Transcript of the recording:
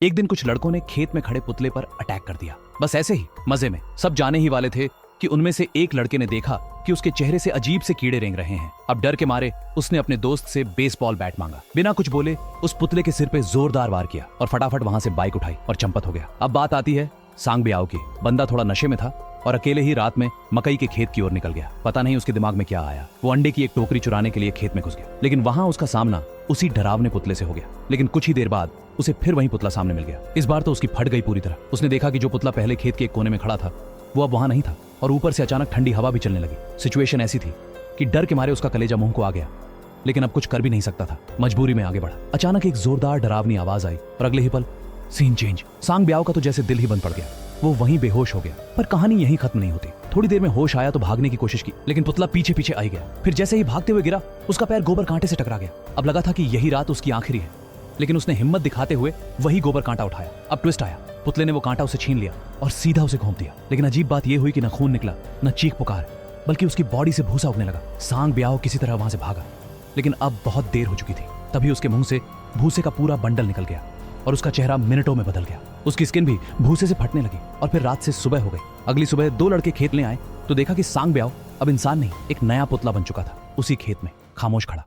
एक दिन कुछ लड़कों ने खेत में खड़े पुतले पर अटैक कर दिया। बस ऐसे ही मजे में। सब जाने ही वाले थे कि उनमें से एक लड़के ने देखा कि उसके चेहरे से अजीब से कीड़े रेंग रहे हैं। अब डर के मारे उसने अपने दोस्त से बेसबॉल बैट मांगा। बिना कुछ बोले उस पुतले के सिर पे जोरदार वार किया और फटाफट वहां से बाइक उठाई और चंपत हो गया। अब बात आती है सांग ब्याओ की। बंदा थोड़ा नशे में था और अकेले ही रात में मकई के खेत की ओर निकल गया। पता नहीं उसके दिमाग में क्या आया। वो अंडे की एक टोकरी चुराने के लिए खेत में घुस गया, लेकिन वहां उसका सामना उसी डरावने पुतले से हो गया। लेकिन कुछ ही देर बाद उसे फिर वही पुतला सामने मिल गया। इस बार तो उसकी फट गई पूरी तरह। उसने देखा कि जो पुतला पहले खेत के एक कोने में खड़ा था वो अब वहां नहीं था और ऊपर से अचानक ठंडी हवा भी चलने लगी। सिचुएशन ऐसी थी कि डर के मारे उसका कलेजा मुंह को आ गया, लेकिन अब कुछ कर भी नहीं सकता था। मजबूरी में आगे बढ़ा। अचानक एक जोरदार डरावनी आवाज आई और अगले ही पल सीन चेंज। सांग ब्याओ का तो जैसे दिल ही बंद पड़ गया। वो वहीं बेहोश हो गया। पर कहानी यहीं खत्म नहीं होती। थोड़ी देर में होश आया तो भागने की कोशिश की, लेकिन पुतला पीछे पीछे आई गया। फिर जैसे ही भागते हुए गिरा उसका पैर गोबर कांटे से टकरा गया। अब लगा था कि यही रात उसकी आखिरी है, लेकिन उसने हिम्मत दिखाते हुए वही गोबर कांटा उठाया। अब ट्विस्ट आया। पुतले ने वो कांटा उसे छीन लिया और सीधा उसे घोंप दिया। लेकिन अजीब बात यह हुई कि न खून निकला न चीख पुकार, बल्कि उसकी बॉडी से भूसा उगने लगा। सांग ब्याओ किसी तरह वहां से भागा, लेकिन अब बहुत देर हो चुकी थी। तभी उसके मुंह से भूसे का पूरा बंडल निकल गया और उसका चेहरा मिनटों में बदल गया। उसकी स्किन भी भूसे से फटने लगी और फिर रात से सुबह हो गई। अगली सुबह दो लड़के खेत ले आए तो देखा कि सांग ब्याओ अब इंसान नहीं, एक नया पुतला बन चुका था, उसी खेत में खामोश खड़ा।